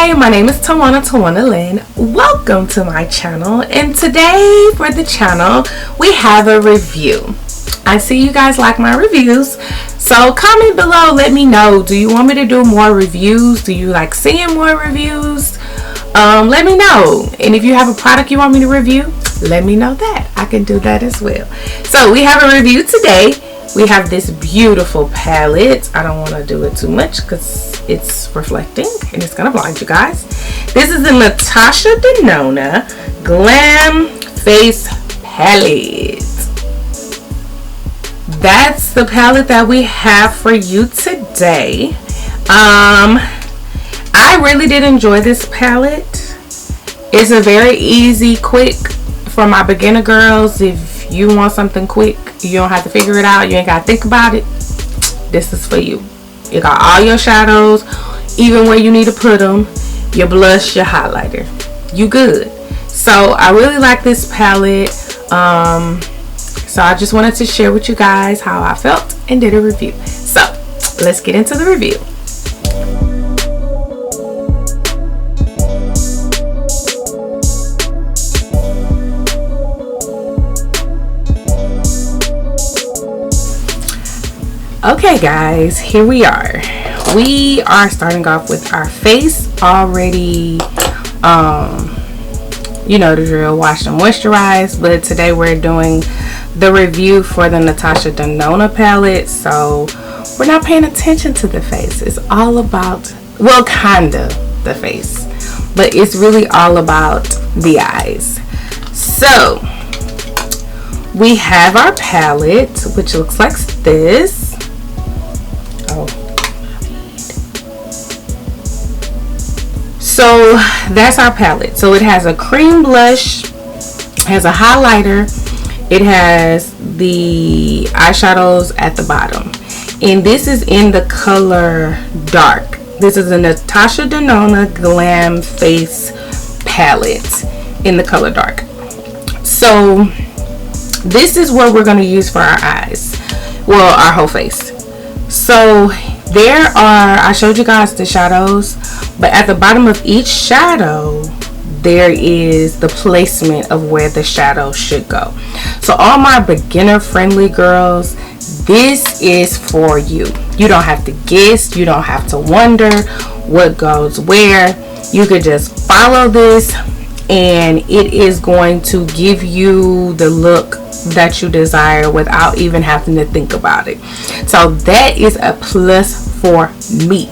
Hi, my name is thetawanalynn. Welcome to my channel, and today for the channel we have a review. I see you guys like my reviews, so comment below, let me know, do you want me to do more reviews? Do you like seeing more reviews? Let me know. And if you have a product you want me to review, let me know that. I can do that as well. So we have a review today. We have this beautiful palette. I don't want to do it too much because it's reflecting and it's gonna blind you guys. This is the Natasha Denona Glam Face Palette. That's the palette that we have for you today. I really did enjoy this palette. It's a very easy, quick for my beginner girls. If you want something quick, you don't have to figure it out, you ain't gotta think about it, this is for you. You got all your shadows, even where you need to put them, your blush, your highlighter, you good. So I really like this palette. So I just wanted to share with you guys how I felt and did a review. So let's get into the review. Okay guys, here we are. We are starting off with our face already, you know the drill, washed and moisturized, but today we're doing the review for the Natasha Denona palette. So we're not paying attention to the face. It's all about, well, kinda the face, but it's really all about the eyes. So we have our palette, which looks like this. So that's our palette. So it has a cream blush, has a highlighter, it has the eyeshadows at the bottom, and this is in the color dark. This is a Natasha Denona Glam Face Palette in the color dark. So this is what we're going to use for our eyes, well, our whole face. So there are, I showed you guys the shadows, but at the bottom of each shadow there is the placement of where the shadow should go. So all my beginner friendly girls, this is for you. You don't have to guess, you don't have to wonder what goes where. You could just follow this and it is going to give you the look that you desire without even having to think about it. So that is a plus for me.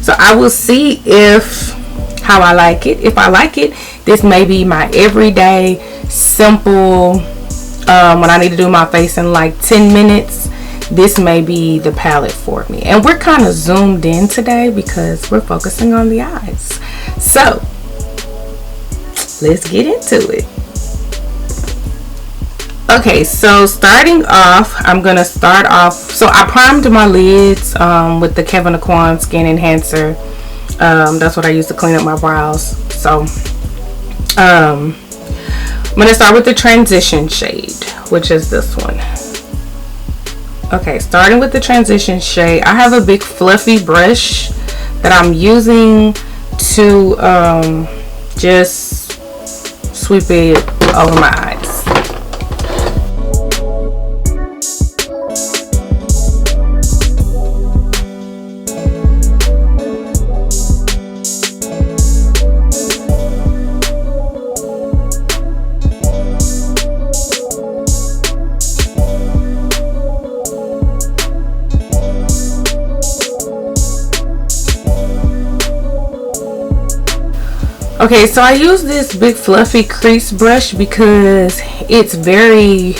So I will see if how I like it. If I like it, this may be my everyday simple, when I need to do my face in like 10 minutes, this may be the palette for me. And we're kind of zoomed in today because we're focusing on the eyes. So let's get into it. Okay, so starting off, I'm gonna start off, so I primed my lids with the Kevin Aquan Skin Enhancer. That's what I use to clean up my brows. So I'm gonna start with the transition shade, which is this one. Okay, starting with the transition shade, I have a big fluffy brush that I'm using to just sweep it over my eyes. Okay, so I use this big fluffy crease brush because it's the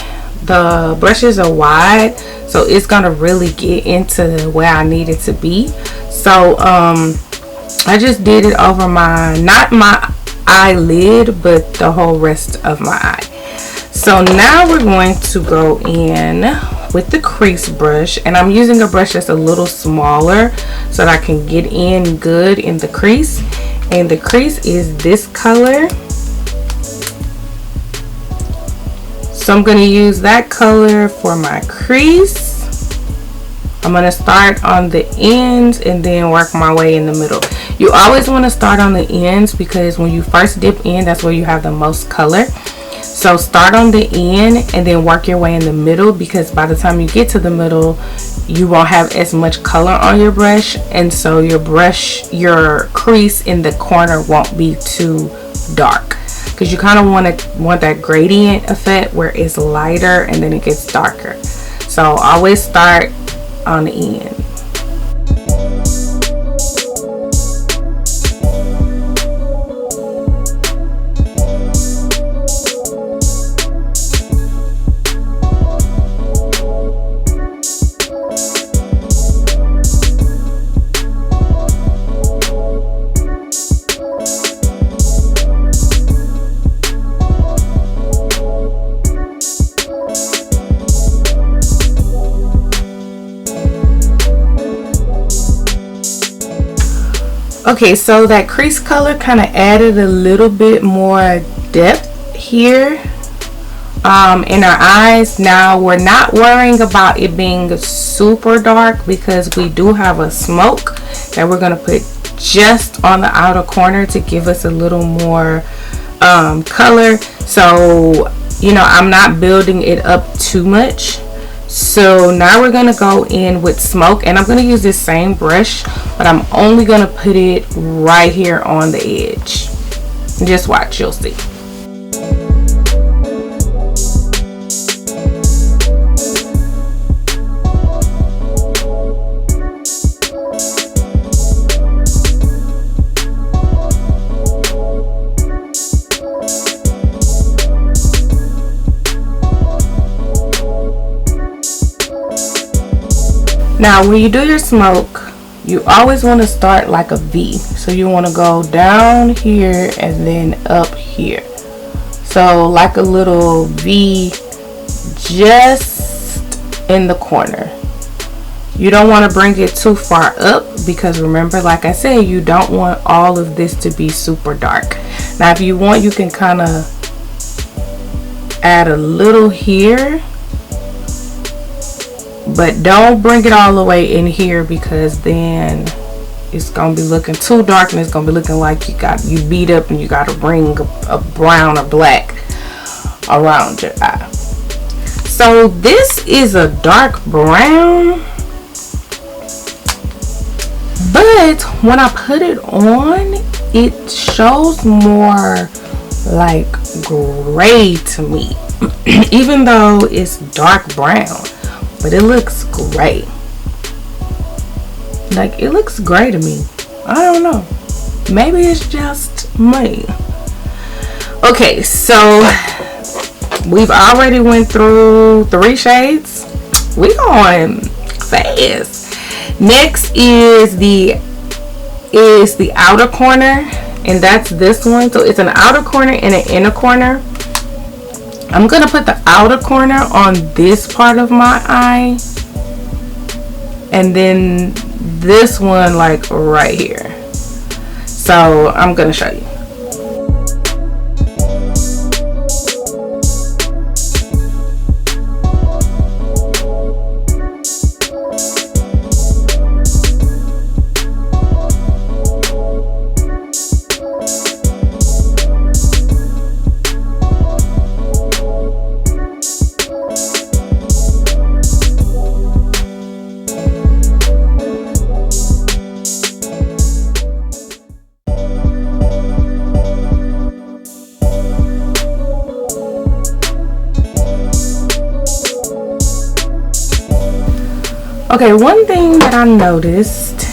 brushes are wide, so it's gonna really get into where I need it to be. So I just did it over not my eyelid, but the whole rest of my eye. So now we're going to go in with the crease brush, and I'm using a brush that's a little smaller so that I can get in good in the crease. And the crease is this color, so I'm going to use that color for my crease. I'm going to start on the ends and then work my way in the middle. You always want to start on the ends because when you first dip in, that's where you have the most color. So start on the end and then work your way in the middle, because by the time you get to the middle, you won't have as much color on your brush, and so your crease in the corner won't be too dark, because you kind of want that gradient effect where it's lighter and then it gets darker. So always start on the end. Okay, so that crease color kind of added a little bit more depth here in our eyes. Now we're not worrying about it being super dark because we do have a smoke that we're going to put just on the outer corner to give us a little more color. So, you know, I'm not building it up too much. So now we're going to go in with smoke, and I'm going to use this same brush, but I'm only going to put it right here on the edge. Just watch, you'll see. Now when you do your smoke, you always want to start like a V. So you want to go down here and then up here. So like a little V just in the corner. You don't want to bring it too far up because remember, like I said, you don't want all of this to be super dark. Now if you want, you can kind of add a little here, but don't bring it all the way in here because then it's gonna be looking too dark and it's gonna be looking like you beat up and you got to bring a brown or black around your eye. So this is a dark brown, but when I put it on, it shows more like gray to me even though it's dark brown, but it looks gray. Like, it looks gray to me. I don't know, maybe it's just me. Okay, so we've already went through 3 shades. We going fast. Next is the outer corner, and that's this one. So it's an outer corner and an inner corner. I'm gonna put the outer corner on this part of my eye, and then this one like right here. So I'm gonna show you. Okay, one thing that I noticed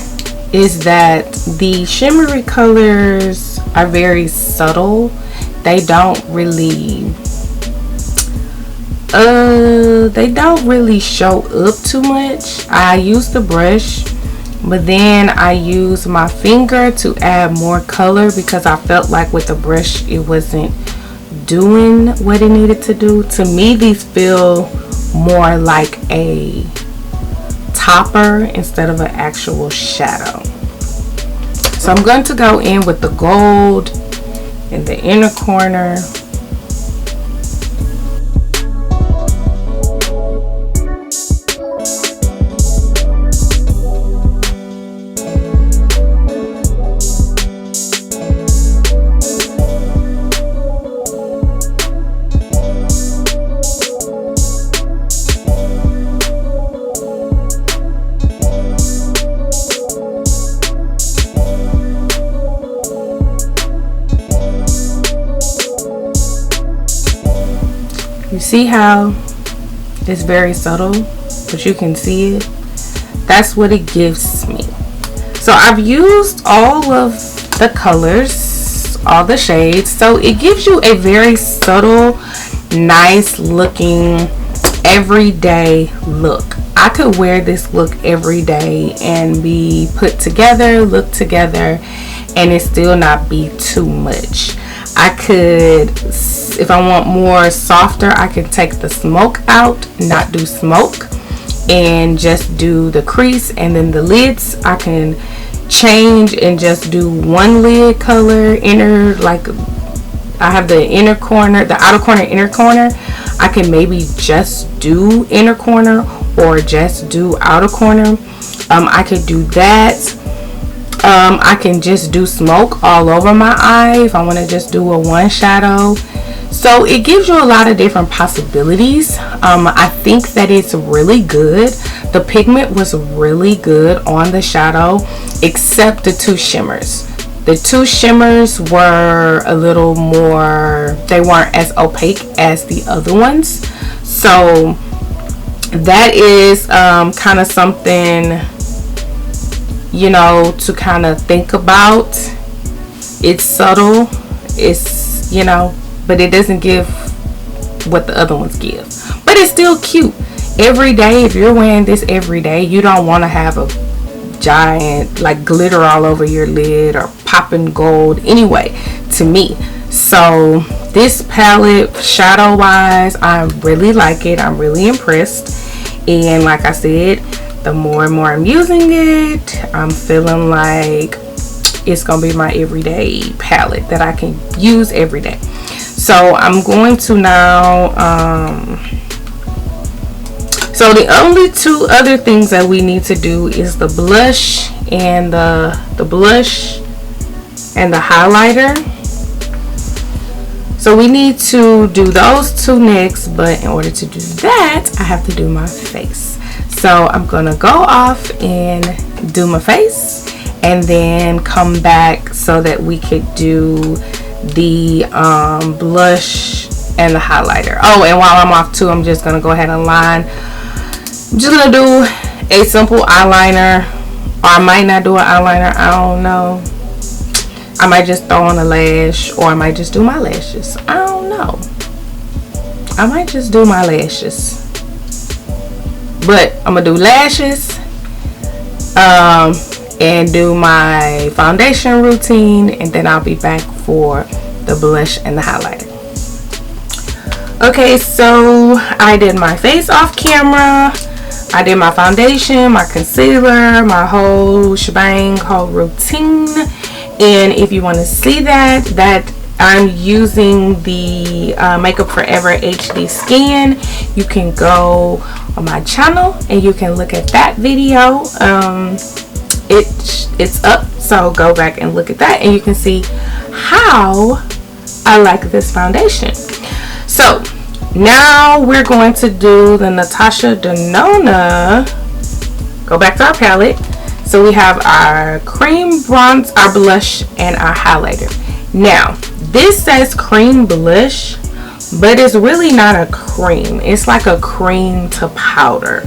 is that the shimmery colors are very subtle. They don't really show up too much. I use the brush, but then I use my finger to add more color because I felt like with the brush it wasn't doing what it needed to do. To me, these feel more like a topper instead of an actual shadow. So I'm going to go in with the gold in the inner corner. You see how it's very subtle, but you can see it? That's what it gives me. So I've used all of the colors, all the shades, so it gives you a very subtle, nice looking everyday look. I could wear this look every day and be put together, look together, and it still not be too much. I could, if I want more softer, I can take the smoke out, not do smoke, and just do the crease. And then the lids, I can change and just do one lid color, inner, like I have the inner corner, the outer corner, inner corner. I can maybe just do inner corner or just do outer corner. I could do that. I can just do smoke all over my eye if I want to just do a one shadow. So it gives you a lot of different possibilities. I think that it's really good. The pigment was really good on the shadow, except the two shimmers. The two shimmers were a little more, they weren't as opaque as the other ones. So that is kind of something, you know, to kind of think about. It's subtle, it's, you know, but it doesn't give what the other ones give. But it's still cute. Every day, if you're wearing this every day, you don't want to have a giant like glitter all over your lid or popping gold anyway, to me. So this palette, shadow wise, I really like it. I'm really impressed. And like I said, the more and more I'm using it, I'm feeling like it's gonna be my everyday palette that I can use every day. So I'm going to now so the only two other things that we need to do is the blush and the blush and the highlighter. So we need to do those two next, but in order to do that, I have to do my face. So I'm gonna go off and do my face and then come back so that we could do the blush and the highlighter. Oh, and while I'm off too, I'm just gonna go ahead and line. I'm just gonna do a simple eyeliner, or I might not do an eyeliner, I don't know. I might just throw on a lash, or I might just do my lashes. I don't know. I might just do my lashes. But I'm gonna do lashes and do my foundation routine, and then I'll be back for the blush and the highlighter. Okay, so I did my face off camera. I did my foundation, my concealer, my whole shebang, whole routine. And if you want to see that I'm using the Makeup Forever HD scan, you can go on my channel and you can look at that video. It's up, so go back and look at that and you can see how I like this foundation. So now we're going to do the Natasha Denona. Go back to our palette. So we have our cream bronze, our blush, and our highlighter. Now this says cream blush, but it's really not a cream. It's like a cream to powder.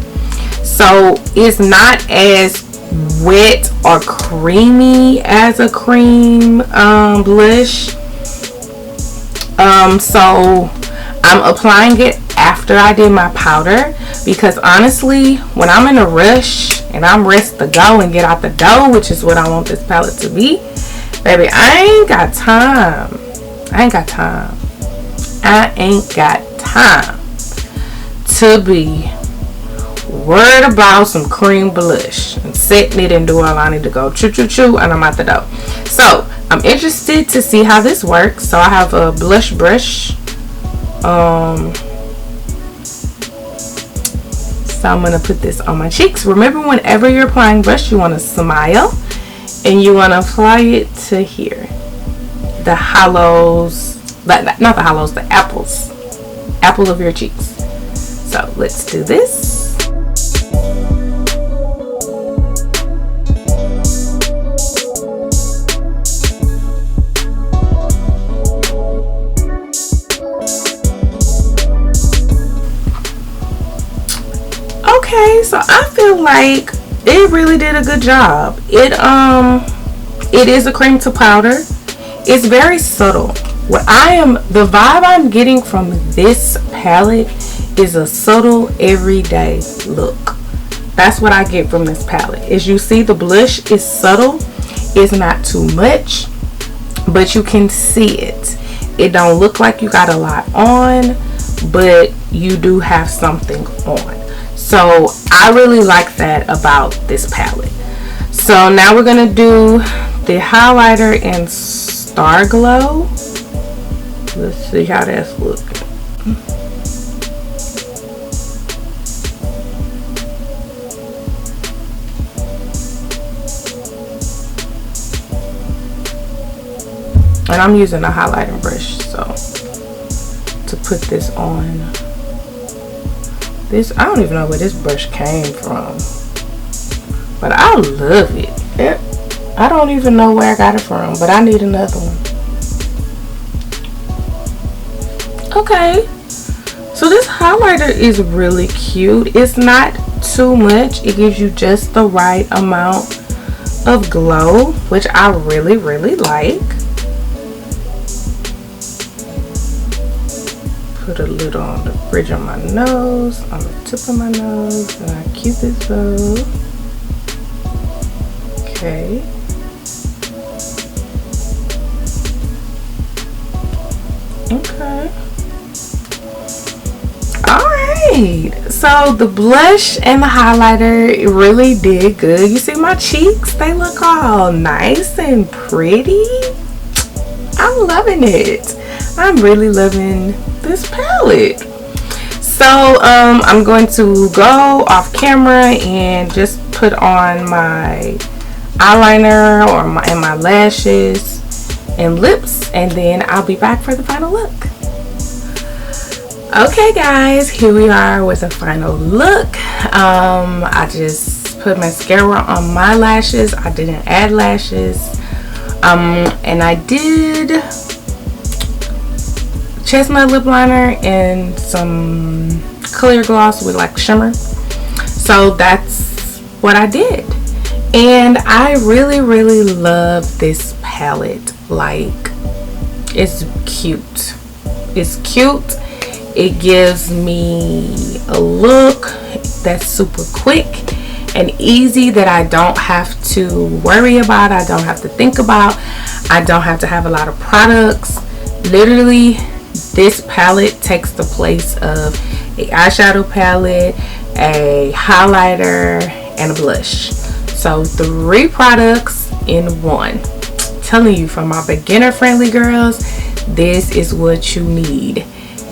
So it's not as wet or creamy as a cream blush. So I'm applying it after I did my powder, because honestly, when I'm in a rush and I'm ready to go and get out the door, which is what I want this palette to be, baby, I ain't got time. I ain't got time. I ain't got time to be worried about some cream blush and setting it and do all I need to go choo choo choo and I'm out the door. So I'm interested to see how this works. So I have a blush brush. So I'm gonna put this on my cheeks. Remember, whenever you're applying blush, you want to smile and you want to apply it to here, the hollows, but not the hollows, the apple of your cheeks. So let's do this. so I feel like it really did a good job. It is a cream to powder. It's very subtle. The vibe I'm getting from this palette is a subtle everyday look. That's what I get from this palette. As you see, the blush is subtle. It's not too much, but you can see it. It don't look like you got a lot on, but you do have something on. So I really like that about this palette. So now we're gonna do the highlighter in Star Glow. Let's see how that's looking. And I'm using a highlighting brush, so to put this on. I don't even know where this brush came from, but I love it. I don't even know where I got it from, but I need another one. Okay, so this highlighter is really cute. It's not too much. It gives you just the right amount of glow, which I really, really like. Put a little on the bridge of my nose, on the tip of my nose, and I Cupid's bow. Okay. Okay. Alright. So the blush and the highlighter really did good. You see my cheeks? They look all nice and pretty. I'm loving it. I'm really loving this palette. So I'm going to go off camera and just put on my eyeliner and my lashes and lips, and then I'll be back for the final look. Okay guys, here we are with the final look. I just put mascara on my lashes. I didn't add lashes, and I did chestnut lip liner and some clear gloss with like shimmer. So that's what I did, and I really, really love this palette. Like, it's cute. It's cute. It gives me a look that's super quick and easy, that I don't have to worry about, I don't have to think about, I don't have to have a lot of products. Literally, this palette takes the place of a eyeshadow palette, a highlighter, and a blush. So 3 products in one. I'm telling you, for my beginner friendly girls, this is what you need.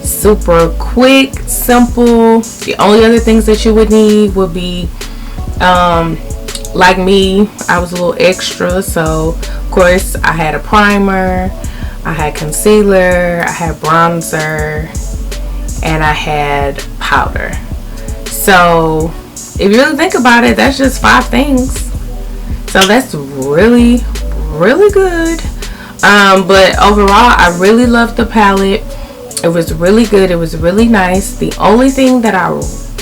Super quick, simple. The only other things that you would need would be like me, I was a little extra, so of course I had a primer, I had concealer, I had bronzer, and I had powder. So if you really think about it, that's just 5 things. So that's really, really good. But overall, I really loved the palette. It was really good. It was really nice. The only thing that I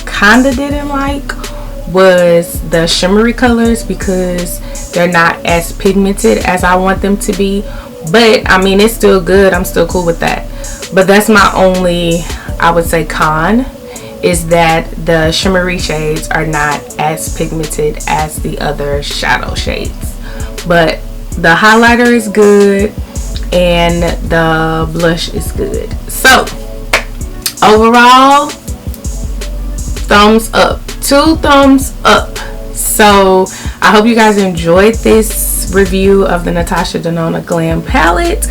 kind of didn't like was the shimmery colors, because they're not as pigmented as I want them to be. But I mean, it's still good. I'm still cool with that. But that's my only, I would say, con, is that the shimmery shades are not as pigmented as the other shadow shades. But the highlighter is good and the blush is good. So overall, thumbs up. 2 thumbs up. So I hope you guys enjoyed this review of the Natasha Denona Glam palette.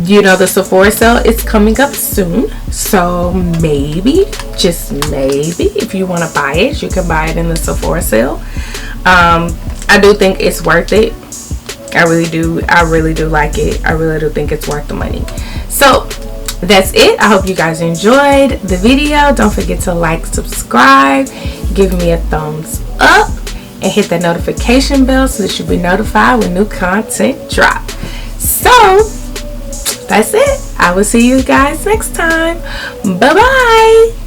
You know, the Sephora sale is coming up soon, so maybe, just maybe, if you want to buy it, you can buy it in the Sephora sale. I do think it's worth it. I really do like it. I really do think it's worth the money. So that's it. I hope you guys enjoyed the video. Don't forget to like, subscribe, give me a thumbs up, and hit that notification bell so that you'll be notified when new content drop. So that's it. I will see you guys next time. Bye bye.